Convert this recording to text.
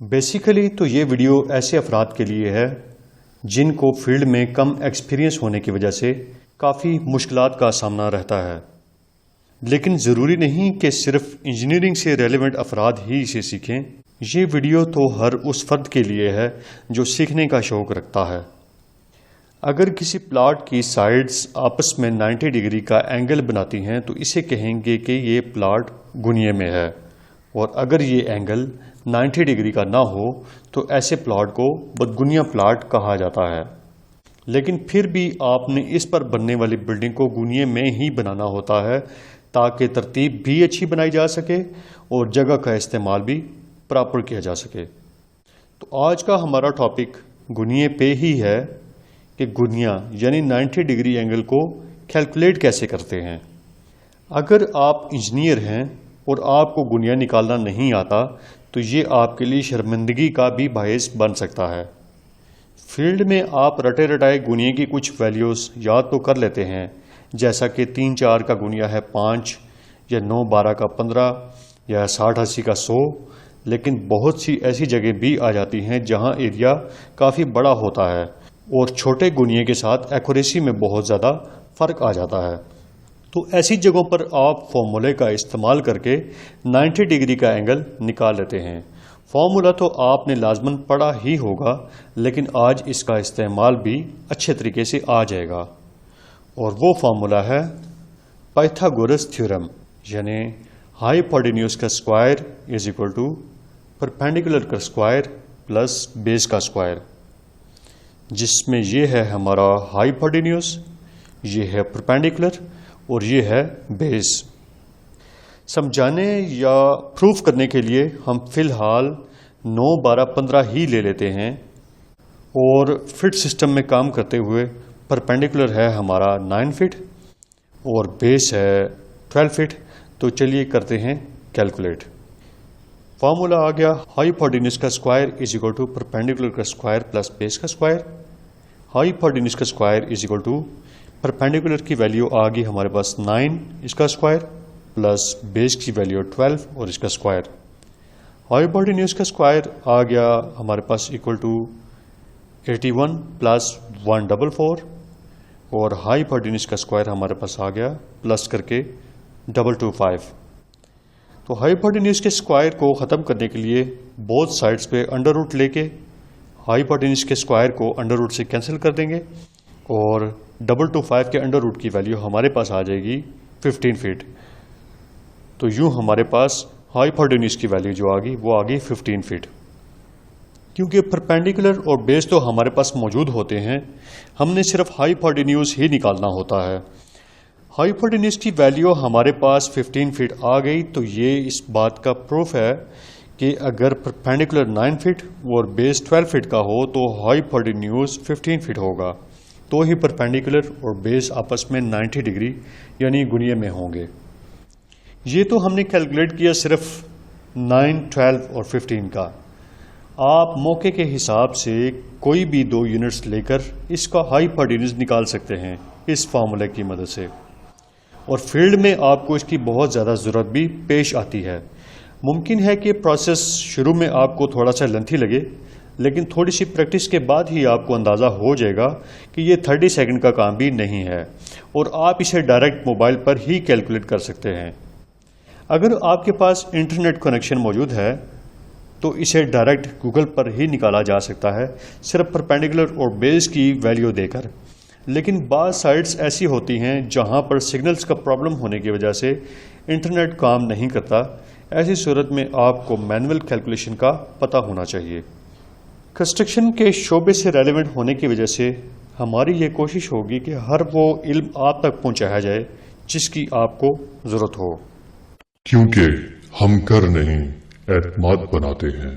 Basically تو یہ video ایسے افراد کے لیے ہے جن کو فیلڈ میں کم ایکسپیرینس ہونے کی وجہ سے کافی مشکلات کا سامنا رہتا ہے، لیکن ضروری نہیں کہ صرف انجینئرنگ سے ریلیونٹ افراد ہی اسے سیکھیں۔ یہ ویڈیو تو ہر اس فرد کے لیے ہے جو سیکھنے کا شوق رکھتا ہے۔ اگر کسی پلاٹ کی سائڈز آپس میں 90 ڈگری کا اینگل بناتی ہیں تو اسے کہیں گے کہ یہ پلاٹ گنیے میں ہے، اور اگر یہ اینگل 90 ڈگری کا نہ ہو تو ایسے پلاٹ کو بدگنیا پلاٹ کہا جاتا ہے۔ لیکن پھر بھی آپ نے اس پر بننے والی بلڈنگ کو گنیے میں ہی بنانا ہوتا ہے تاکہ ترتیب بھی اچھی بنائی جا سکے اور جگہ کا استعمال بھی پراپر کیا جا سکے۔ تو آج کا ہمارا ٹاپک گنیے پہ ہی ہے کہ گنیا یعنی 90 ڈگری اینگل کو کیلکولیٹ کیسے کرتے ہیں۔ اگر آپ انجینئر ہیں اور آپ کو گنیا نکالنا نہیں آتا تو یہ آپ کے لیے شرمندگی کا بھی باعث بن سکتا ہے۔ فیلڈ میں آپ رٹے رٹائے گنیے کی کچھ ویلیوز یاد تو کر لیتے ہیں، جیسا کہ 3 4 کا گنیا ہے 5 یا 9 12 کا 15 یا 60 80 کا 100، لیکن بہت سی ایسی جگہ بھی آ جاتی ہیں جہاں ایریا کافی بڑا ہوتا ہے اور چھوٹے گنیے کے ساتھ ایکوریسی میں بہت زیادہ فرق آ جاتا ہے۔ تو ایسی جگہوں پر آپ فارمولے کا استعمال کر کے 90 ڈگری کا اینگل نکال لیتے ہیں۔ فارمولا تو آپ نے لازماً پڑھا ہی ہوگا، لیکن آج اس کا استعمال بھی اچھے طریقے سے آ جائے گا، اور وہ فارمولا ہے پائتھاگورس تھیورم، یعنی ہائیپوٹینیوس کا square is equal to perpendicular کا اسکوائر پلس بیس کا اسکوائر، جس میں یہ ہے ہمارا ہائیپوٹینیوس، یہ ہے پرپینڈیکولر اور یہ ہے بیس۔ سمجھانے یا پروف کرنے کے لیے ہم فی الحال 9 12 15 ہی لے لیتے ہیں، اور فٹ سسٹم میں کام کرتے ہوئے پرپینڈیکولر ہے ہمارا 9 فٹ اور بیس ہے 12 فٹ۔ تو چلیے کرتے ہیں کیلکولیٹ۔ فارمولا آ گیا ہائیپوٹینیوس کا square is equal to perpendicular کا اسکوائر پلس بیس کا اسکوائر۔ ہائیپوٹینیوس کا square is equal to perpendicular کی ویلیو آ گئی ہمارے پاس 9 اس کا اسکوائر پلس بیس کی ویلیو 12 اور اس کا اسکوائر۔ ہائیپوٹینیوس کا اسکوائر آ گیا ہمارے پاس اکول ٹو 81 پلس 144، اور ہائیپوٹینیوس کا اسکوائر ہمارے پاس آ گیا پلس کر کے 225۔ تو ہائیپوٹینیوس کے اسکوائر کو ختم کرنے کے لیے بوتھ سائڈس پہ انڈر روٹ لے کے ہائیپوٹینیوس کے اسکوائر کو انڈر روٹ سے کینسل کر دیں گے، اور 225 کے انڈر روٹ کی ویلیو ہمارے پاس آ جائے گی 15 فٹ۔ تو یوں ہمارے پاس ہائیپوٹینیوس کی ویلیو جو آ گئی وہ آ گئی 15 فٹ۔ کیونکہ پرپینڈیکولر اور بیس تو ہمارے پاس موجود ہوتے ہیں، ہم نے صرف ہائیپوٹینیوس ہی نکالنا ہوتا ہے۔ ہائیپوٹینیوس کی ویلیو ہمارے پاس 15 فٹ آ گئی، تو یہ اس بات کا پروف ہے کہ اگر پرپینڈیکولر 9 فٹ اور بیس 12 فٹ کا ہو تو ہائیپوٹینیوس 15 فٹ ہوگا، تو ہی پرپینڈیکولر اور بیس آپس میں 90 ڈگری یعنی گنیے میں ہوں گے۔ یہ تو ہم نے کیلکولیٹ کیا صرف 9 12 اور 15 کا۔ آپ موقع کے حساب سے کوئی بھی 2 یونٹس لے کر اس کا ہائیپوٹینیوس نکال سکتے ہیں اس فارمولے کی مدد سے، اور فیلڈ میں آپ کو اس کی بہت زیادہ ضرورت بھی پیش آتی ہے۔ ممکن ہے کہ پروسیس شروع میں آپ کو تھوڑا سا لینتھی لگے، لیکن تھوڑی سی پریکٹس کے بعد ہی آپ کو اندازہ ہو جائے گا کہ یہ 30 سیکنڈ کا کام بھی نہیں ہے، اور آپ اسے ڈائریکٹ موبائل پر ہی کیلکولیٹ کر سکتے ہیں۔ اگر آپ کے پاس انٹرنیٹ کنیکشن موجود ہے تو اسے ڈائریکٹ گوگل پر ہی نکالا جا سکتا ہے، صرف پرپینڈیکولر اور بیس کی ویلیو دے کر۔ لیکن بعض سائٹس ایسی ہوتی ہیں جہاں پر سگنلز کا پرابلم ہونے کی وجہ سے انٹرنیٹ کام نہیں کرتا، ایسی صورت میں آپ کو مینول کیلکولیشن کا پتہ ہونا چاہیے۔ کنسٹرکشن کے شعبے سے ریلیونٹ ہونے کی وجہ سے ہماری یہ کوشش ہوگی کہ ہر وہ علم آپ تک پہنچایا جائے جس کی آپ کو ضرورت ہو، کیونکہ ہم گھر نہیں اعتماد بناتے ہیں۔